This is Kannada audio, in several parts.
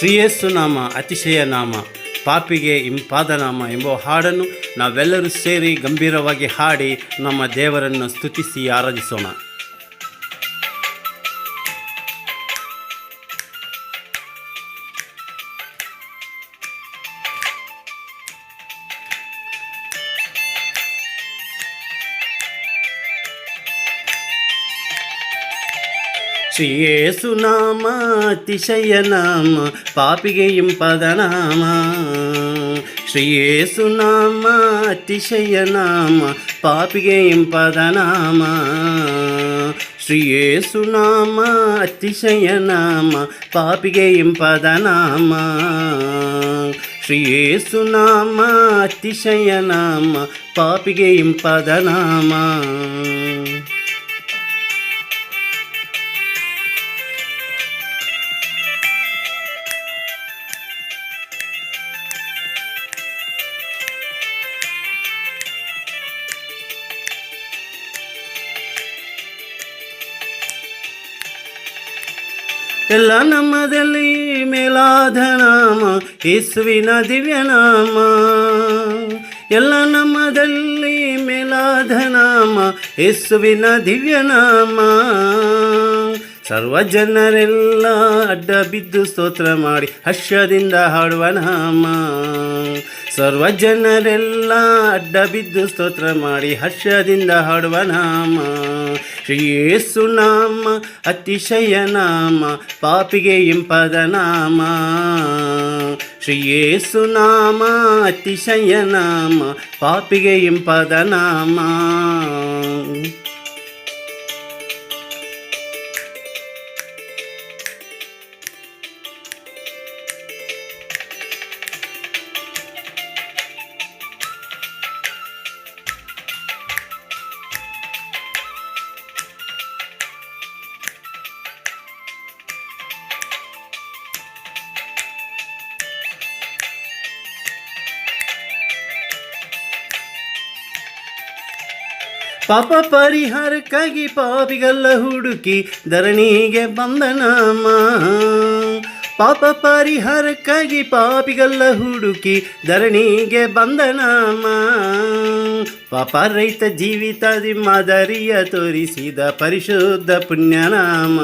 ಶ್ರೀಯೇಸು ನಾಮ ಅತಿಶಯ ನಾಮ, ಪಾಪಿಗೆ ಇಂಪಾದ ನಾಮ ಎಂಬ ಹಾಡನ್ನು ನಾವೆಲ್ಲರೂ ಸೇರಿ ಗಂಭೀರವಾಗಿ ಹಾಡಿ ನಮ್ಮ ದೇವರನ್ನು ಸ್ತುತಿಸಿ ಆರಾಧಿಸೋಣ. ಶ್ರೀಯೇಸು ನಾಮ ಅತಿಶಯ ನಾಮ, ಪಾಪಿಗೆ ಇಂಪಾದ ನಾಮ. ಶ್ರೀಯೇಸು ನಾಮ ಅತಿಶಯ ನಾಮ, ಪಾಪಿಗೆ ಇಂಪಾದ ನಾಮ. ಶ್ರೀಯೇಸು ನಾಮ ಅತಿಶಯ ನಾಮ, ಪಾಪಿಗೆ ಇಂಪಾದ ನಾಮ. ಶ್ರೀಯೇಸು ನಾಮ ಅತಿಶಯ ನಾಮ, ಪಾಪಿಗೆ ಇಂಪಾದ ನಾಮ. ಎಲ್ಲ ನಮ್ಮದಲ್ಲಿ ಮೇಲಾದ ನಾಮ ಯೇಸುವಿನ ದಿವ್ಯ ನಾಮ. ಎಲ್ಲ ನಮ್ಮದಲ್ಲಿ ಮೇಲಾದ ನಾಮ ಯೇಸುವಿನ ದಿವ್ಯ ನಾಮ. ಸರ್ವ ಜನರೆಲ್ಲ ಅಡ್ಡ ಬಿದ್ದು ಸ್ತೋತ್ರ ಮಾಡಿ ಹರ್ಷದಿಂದ ಹಾಡುವ ನಾಮ. ಸರ್ವ ಜನರೆಲ್ಲ ಅಡ್ಡ ಬಿದ್ದು ಸ್ತೋತ್ರ ಮಾಡಿ ಹರ್ಷದಿಂದ ಹಾಡುವ ನಾಮ. ಶ್ರೀಯೇಸು ನಾಮ ಅತಿಶಯ ನಾಮ, ಪಾಪಿಗೆ ಇಂಪಾದ ನಾಮ. ಶ್ರೀಯೇಸು ನಾಮ ಅತಿಶಯ ನಾಮ, ಪಾಪಿಗೆ ಇಂಪಾದ ನಾಮ. ಪಾಪ ಪರಿಹಾರಕ್ಕಾಗಿ ಪಾಪಿಗೆಲ್ಲ ಹುಡುಕಿ ಧರಣಿಗೆ ಬಂದ ನಾಮ. ಪಾಪ ಪರಿಹಾರಕ್ಕಾಗಿ ಪಾಪಿಗೆಲ್ಲ ಹುಡುಕಿ ಧರಣಿಗೆ ಬಂದ ನಾಮ. ಪಾಪ ರಹಿತ ಜೀವಿತಾದಿ ಮಾದರಿಯ ತೋರಿಸಿದ ಪರಿಶುದ್ಧ ಪುಣ್ಯನಾಮ.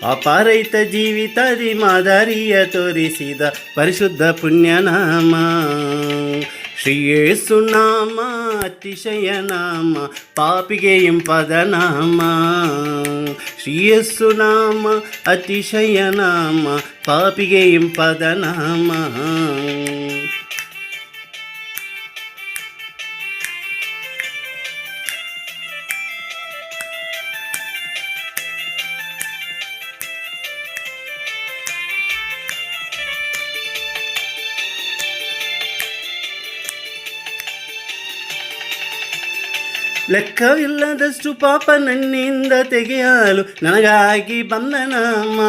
ಪಾಪ ರಹಿತ ಜೀವಿತಾದಿ ಮಾದರಿಯ ತೋರಿಸಿದ ಪರಿಶುದ್ಧ ಪುಣ್ಯನಾಮ. ಶ್ರೀಯೇಸು ನಾಮ ಅತಿಶಯ ನಾಮ, ಪಾಪಿಗೆ ಇಂಪಾದ ನಾಮ. ಶ್ರೀಯೇಸು ನಾಮ ಅತಿಶಯ ನಾಮ, ಪಾಪಿಗೆ ಇಂಪಾದ ನಾಮ. ಲೆಕ್ಕವಿಲ್ಲದಷ್ಟು ಪಾಪ ನನ್ನಿಂದ ತೆಗೆಯಲು ನನಗಾಗಿ ಬಂದ ನಾಮ.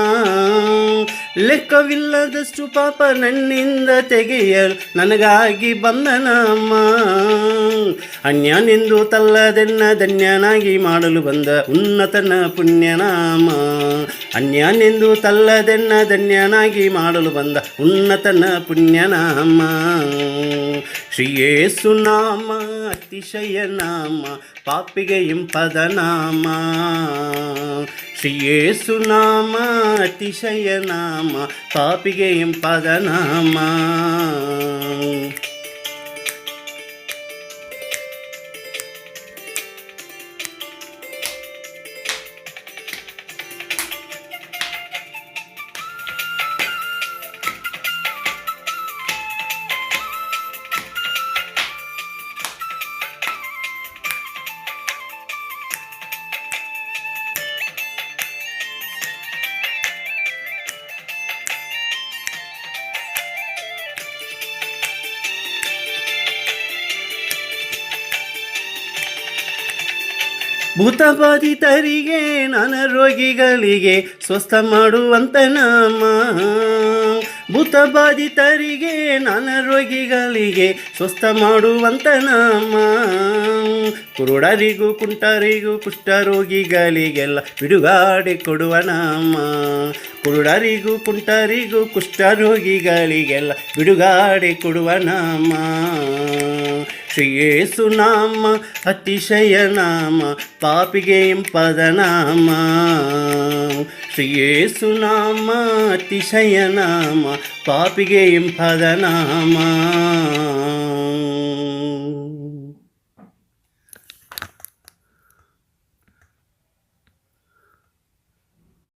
ಲೆಕ್ಕವಿಲ್ಲದಷ್ಟು ಪಾಪ ನನ್ನಿಂದ ತೆಗೆಯಲು ನನಗಾಗಿ ಬಂದ ನಾಮ. ಅನ್ಯನೆಂದು ತಲ್ಲದೆನ್ನ ಧನ್ಯನಾಗಿ ಮಾಡಲು ಬಂದ ಉನ್ನತನ ಪುಣ್ಯನಾಮ. ಅನ್ಯನೆಂದು ತಲ್ಲದೆನ್ನ ಧನ್ಯನಾಗಿ ಮಾಡಲು ಬಂದ ಉನ್ನತನ ಪುಣ್ಯನಾಮ. ಶ್ರೀಯೇಸು ನಾಮ ಅತಿಶಯ ನಾಮ, ಪಾಪಿಗೆ ಇಂಪಾದ ನಾಮ. ಶ್ರೀಯೇಸು ನಾಮ ಅತಿಶಯ ನಾಮ, ಪಾಪಿಗೆ ಇಂಪಾದ ನಾಮ. ಭೂತಬಾಧಿತರಿಗೆ ರೋಗಿಗಳಿಗೆ ಸ್ವಸ್ಥ ಮಾಡುವಂತ ನಾಮ. ಭೂತಬಾಧಿತರಿಗೆ ರೋಗಿಗಳಿಗೆ ಸ್ವಸ್ಥ ಮಾಡುವಂತ ನಾಮ. ಕುರುಡರಿಗೂ ಕುಂಟರಿಗೂ ಕುಷ್ಠರೋಗಿಗಳಿಗೆಲ್ಲ ಬಿಡುಗಡೆ ಕೊಡುವ ನಾಮ. ಕುರುಡರಿಗೂ ಕುಂಟರಿಗೂ ಕುಷ್ಠರೋಗಿಗಳಿಗೆಲ್ಲ ಬಿಡುಗಡೆ ಕೊಡುವ ನಾಮ. ಶ್ರೀ ಯೇಸು ನಾಮ ಅತಿಶಯ ನಾಮ, ಪಾಪಿಗೆ ಇಂಪಾದ ನಾಮ. ಶ್ರೀ ಯೇಸು ನಾಮ ಅತಿಶಯ ನಾಮ, ಪಾಪಿಗೆ ಇಂಪಾದ ನಾಮ.